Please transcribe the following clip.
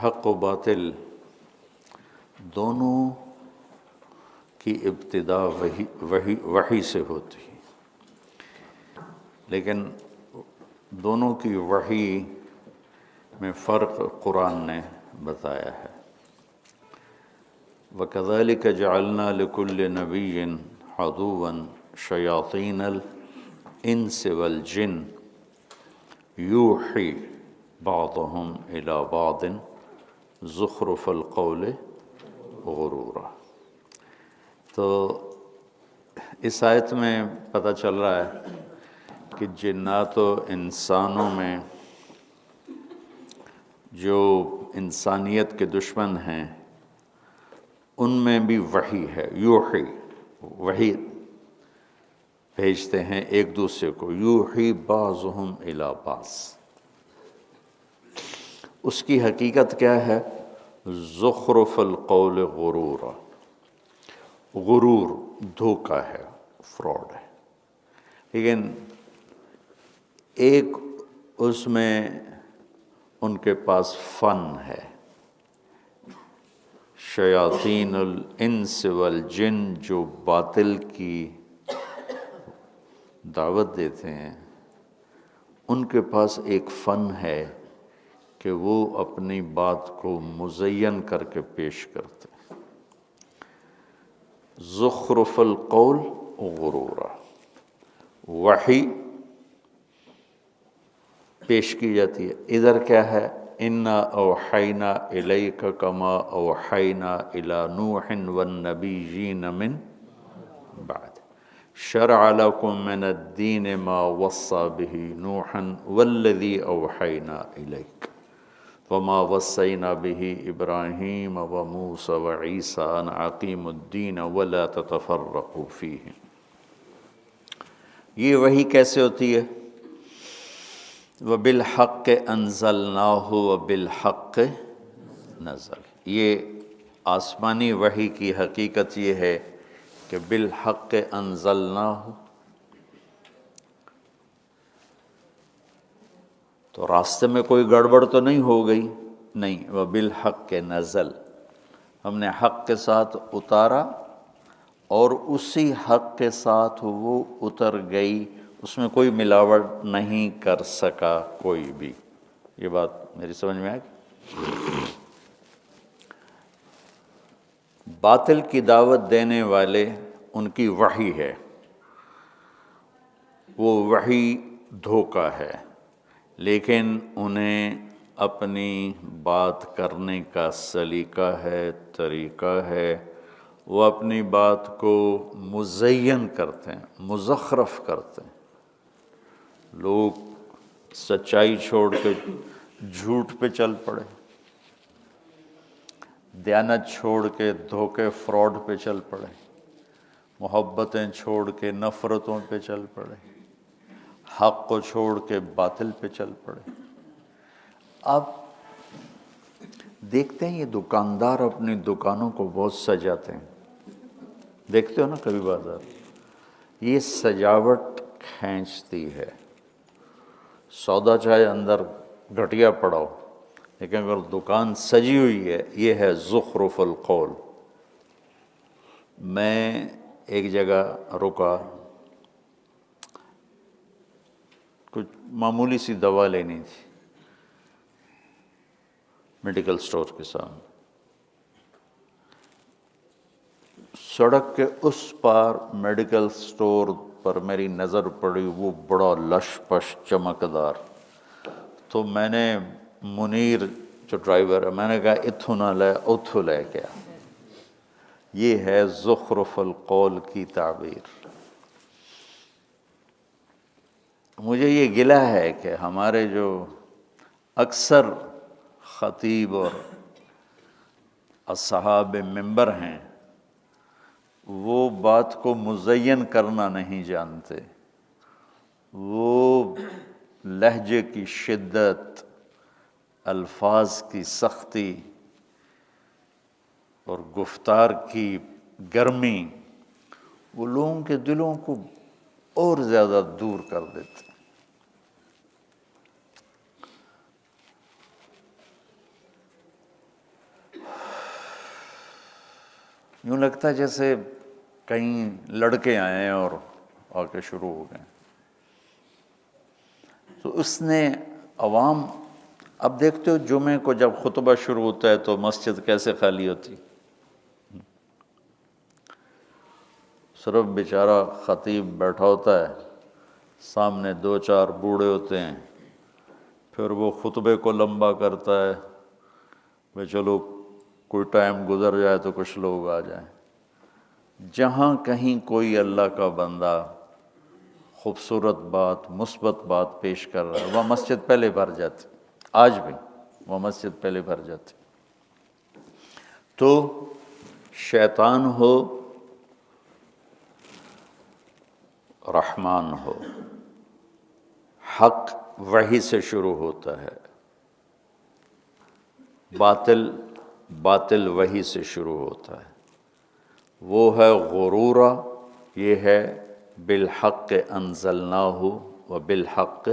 حق و باطل دونوں کی ابتدا وحی سے ہوتی ہے، لیکن دونوں کی وحی میں فرق قرآن نے بتایا ہے۔ وَكَذَلِكَ جَعَلْنَا لِكُلِّ نَبِيٍّ عَدُوًّا شَيَاطِينَ الْإِنسِ وَالْجِنِّ يُوحِي بَعْضُهُمْ إِلَى بَعْضٍ زُخْرُفَ الْقَوْلِ غُرُورًا۔ تو اس آیت میں پتہ چل رہا ہے کہ جنات و انسانوں میں جو انسانیت کے دشمن ہیں ان میں بھی وحی ہے، یوحی، وحی بھیجتے ہیں ایک دوسرے کو، یوحی بعضهم الی بعض۔ اس کی حقیقت کیا ہے؟ زخرف القول غرورا، غرور دھوکہ ہے، فراڈ ہے، لیکن ایک اس میں ان کے پاس فن ہے۔ شیاطین الانس والجن جو باطل کی دعوت دیتے ہیں، ان کے پاس ایک فن ہے کہ وہ اپنی بات کو مزین کر کے پیش کرتے ہیں۔ زخرف القول غرورا، وحی پیش کی جاتی ہے۔ ادھر کیا ہے؟ انا اوحینا الیک کما اوحینا الی نوح والنبیین من بعد شرع لکم من الدین ما وصى به نوحا والذی اوحینا الیک وما وصینا به ابراہیم وموسیٰ وعیسیٰ ان اقیموا الدین ولا تتفرقوا فیہ۔ یہ وحی کیسے ہوتی ہے؟ وَبِالْحَقِّ أَنزَلْنَاهُ وَبِالْحَقِّ نَزَلَ۔ یہ آسمانی وحی کی حقیقت یہ ہے کہ بالحق انزلناہ، تو راستے میں کوئی گڑبڑ تو نہیں ہو گئی؟ نہیں، وَبِالْحَقِّ نَزَلَ، ہم نے حق کے ساتھ اتارا اور اسی حق کے ساتھ وہ اتر گئی، اس میں کوئی ملاوٹ نہیں کر سکا کوئی بھی۔ یہ بات میری سمجھ میں آئی؟ باطل کی دعوت دینے والے ان کی وحی ہے، وہ وحی دھوکہ ہے، لیکن انہیں اپنی بات کرنے کا سلیقہ ہے، طریقہ ہے، وہ اپنی بات کو مزین کرتے ہیں، مزخرف کرتے ہیں۔ لوگ سچائی چھوڑ کے جھوٹ پہ چل پڑے، دیانت چھوڑ کے دھوکے فراڈ پہ چل پڑے، محبتیں چھوڑ کے نفرتوں پہ چل پڑے، حق کو چھوڑ کے باطل پہ چل پڑے۔ اب دیکھتے ہیں یہ دکاندار اپنی دکانوں کو بہت سجاتے ہیں، دیکھتے ہو نا کبھی بازار، یہ سجاوٹ کھینچتی ہے۔ سودا چاہے اندر گھٹیا پڑا ہو، لیکن اگر دکان سجی ہوئی ہے، یہ ہے زخرف القول۔ میں ایک جگہ رکا، کچھ معمولی سی دوا لینی تھی، میڈیکل سٹور کے سامنے۔ سڑک کے اس پار میڈیکل سٹور پر میری نظر پڑی، وہ بڑا لش پش چمکدار، تو میں نے منیر جو ڈرائیور ہے، میں نے کہا اتھو نہ لے اتھو لے کے آ۔ یہ ہے زخرف القول کی تعبیر۔ مجھے یہ گلہ ہے کہ ہمارے جو اکثر خطیب اور اصحاب منبر ہیں، وہ بات کو مزین کرنا نہیں جانتے، وہ لہجے کی شدت، الفاظ کی سختی اور گفتار کی گرمی، وہ لوگوں کے دلوں کو اور زیادہ دور کر دیتے۔ یوں لگتا ہے جیسے کہیں لڑکے آئے ہیں اور آ کے شروع ہو گئے. تو اس نے عوام، اب دیکھتے ہو جمعے کو جب خطبہ شروع ہوتا ہے تو مسجد کیسے خالی ہوتی، صرف بیچارہ خطیب بیٹھا ہوتا ہے، سامنے 2-4 بوڑھے ہوتے ہیں، پھر وہ خطبے کو لمبا کرتا ہے، بھئی چلو کوئی ٹائم گزر جائے تو کچھ لوگ آ جائیں. جہاں کہیں کوئی اللہ کا بندہ خوبصورت بات، مثبت بات پیش کر رہا ہے، وہ مسجد پہلے بھر جاتی. آج بھی وہ مسجد پہلے بھر جاتی. تو شیطان ہو، رحمان ہو، حق وحی سے شروع ہوتا ہے، باطل وحی سے شروع ہوتا ہے. وہ ہے غرورا، یہ ہے بالحق انزلناہ و بالحق